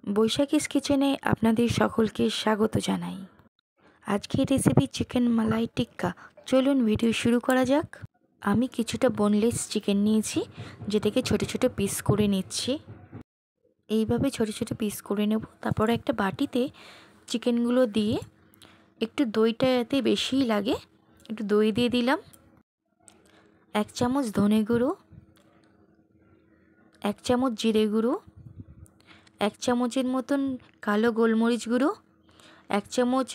বৈশাখীস কিচেনে আপনাদের সকলকে স্বাগত জানাই। আজকের রেসিপি চিকেন মালাই টিক্কা। চলুন ভিডিও শুরু করা যাক। আমি কিছুটা বোনলেস চিকেন নিয়েছি, যেটাকে ছোট ছোট পিস করে নিচ্ছি। এইভাবে ছোট ছোট পিস করে নেব। তারপরে একটা বাটিতে চিকেনগুলো দিয়ে একটু দইটা এতে বেশিই লাগে, একটু দই দিয়ে দিলাম। 1 চামচ ধনে গুঁড়ো, 1 চামচ জিরে গুঁড়ো, 1 চামচের মতন কালো গোলমরিচ গুঁড়ো, 1 চামচ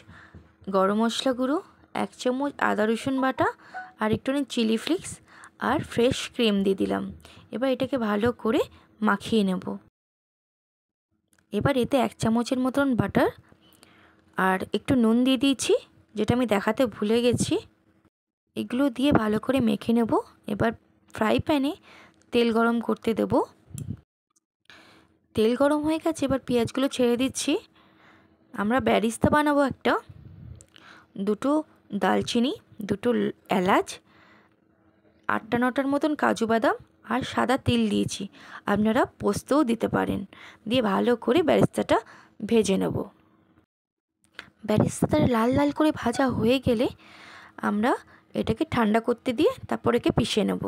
গরম মশলা গুঁড়ো, 1 চামচ আদা রসুন বাটা, আর একটুখানি চিলি ফ্লেক্স আর ফ্রেশ ক্রিম দিয়ে দিলাম। এবার এটাকে ভালো করে মাখিয়ে নেব। এবার এতে 1 চামচের মতন বাটার আর একটু নুন দিয়ে দিয়েছি, যেটা আমি দেখাতে ভুলে গেছি। এগুলো দিয়ে ভালো করে মেখে নেব। এবার ফ্রাই প্যানে তেল গরম করতে দেব। তেল গরম হয়ে গেছে, এবার পেঁয়াজগুলো ছেড়ে দিচ্ছি। আমরা বেরেস্তা বানাবো একটা। 2টো দালচিনি, 2টো এলাচ, 8টা 9টার মতন কাজু বাদাম আর সাদা তিল দিয়েছি। আপনারা পোস্তও দিতে পারেন। দিয়ে ভালো করে বেরেস্তাটা ভেজে নেব। বেরেস্তাটা লাল লাল করে ভাজা হয়ে গেলে আমরা এটাকে ঠান্ডা করতে দিয়ে তারপর একে পিষে নেব।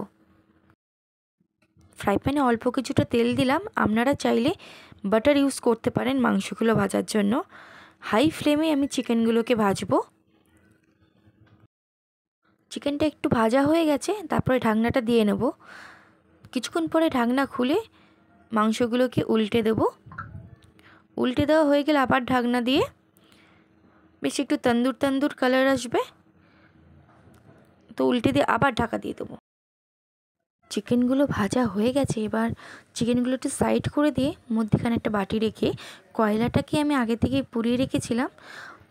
ফ্রাই প্যানে অল্প কিছুটা তেল দিলাম। আপনারা চাইলে বাটার ইউজ করতে পারেন মাংসগুলো ভাজার জন্য। হাই ফ্লেমে আমি চিকেনগুলোকে ভাজবো। চিকেনটা একটু ভাজা হয়ে গেছে, তারপরে ঢাকনাটা দিয়ে নেব। কিছুক্ষণ পরে ঢাকনা খুলে মাংসগুলোকে উল্টে দেব। উল্টে দেওয়া হয়ে গেলে আবার ঢাকনা দিয়ে বেশ একটু তন্দুর তন্দুর কালার আসবে, তো উল্টে দিয়ে আবার ঢাকা দিয়ে দেবো। চিকেনগুলো ভাজা হয়ে গেছে। এবার চিকেনগুলো একটু সাইড করে দিয়ে মধ্যেখানে একটা বাটি রেখে কয়লাটাকে আমি আগে থেকে পুড়িয়ে রেখেছিলাম,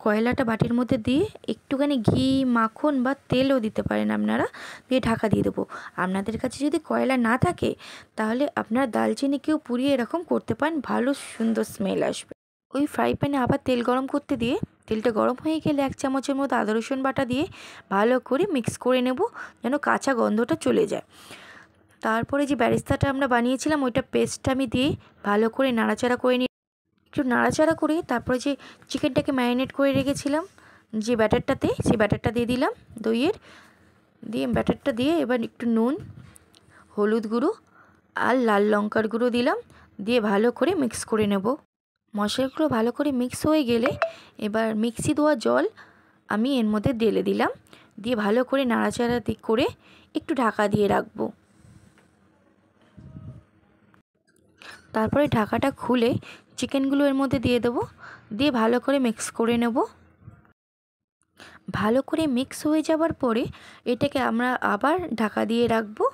কয়লাটা বাটির মধ্যে দিয়ে একটুখানি ঘি, মাখন বা তেলও দিতে পারেন আপনারা, দিয়ে ঢাকা দিয়ে দেবো। আপনাদের কাছে যদি কয়লা না থাকে তাহলে আপনারা দালচিনিকেও পুড়িয়ে এরকম করতে পারেন, ভালো সুন্দর স্মেল আসবে। ওই ফ্রাই প্যানে আবার তেল গরম করতে দিয়ে তেলটা গরম হয়ে গেলে 1 চামচের মতো আদা রসুন বাটা দিয়ে ভালো করে মিক্স করে নেব, যেন কাঁচা গন্ধটা চলে যায়। তারপরে যে বেরেস্তাটা আমরা বানিয়েছিলাম ওইটা পেস্টটা আমি দিয়ে ভালো করে নাড়াচাড়া করে নিই। একটু নাড়াচাড়া করে তারপরে যে চিকেনটাকে ম্যারিনেট করে রেখেছিলাম যে ব্যাটারটাতে, সেই ব্যাটারটা দিয়ে দিলাম দইয়ের। দিয়ে ব্যাটারটা দিয়ে এবার একটু নুন, হলুদ গুঁড়ো আর লাল লঙ্কার গুঁড়ো দিলাম, দিয়ে ভালো করে মিক্স করে নেব। মশলাগুলো ভালো করে মিক্স হয়ে গেলে এবার মিক্সি ধোয়া জল আমি এর মধ্যে ঢেলে দিলাম, দিয়ে ভালো করে নাড়াচাড়া করে একটু ঢাকা দিয়ে রাখবো। তারপরে ঢাকাটা খুলে চিকেনগুলো এর মধ্যে দিয়ে দেবো, দিয়ে ভালো করে মিক্স করে নেব। ভালো করে মিক্স হয়ে যাওয়ার পরে এটাকে আমরা আবার ঢাকা দিয়ে রাখবো।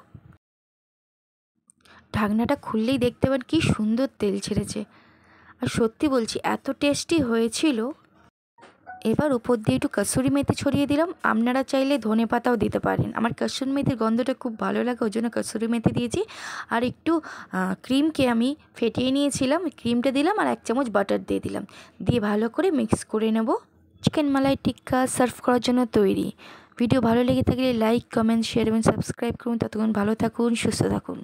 ঢাকনাটা খুললেই দেখতে পাবেন কি সুন্দর তেল ছেড়েছে, আর সত্যি বলছি এত টেস্টি হয়েছিল। এবার উপর দিয়ে একটু কসুরি মেথি ছড়িয়ে দিলাম। আপনারা চাইলে ধনে পাতাও দিতে পারেন। আমার কসুরি মেথির গন্ধটা খুব ভালো লাগে, ওই জন্য কসুরি মেথি দিয়েছি। আর একটু ক্রিমকে আমি ফেটিয়ে নিয়েছিলাম, ক্রিমটা দিলাম আর 1 চামচ বাটার দিয়ে দিলাম, দিয়ে ভালো করে মিক্স করে নেব। চিকেন মালাই টিক্কা সার্ভ করার জন্য তৈরি। ভিডিও ভালো লেগে থাকলে লাইক, কমেন্ট, শেয়ার এবং সাবস্ক্রাইব করুন। ততক্ষণ ভালো থাকুন, সুস্থ থাকুন।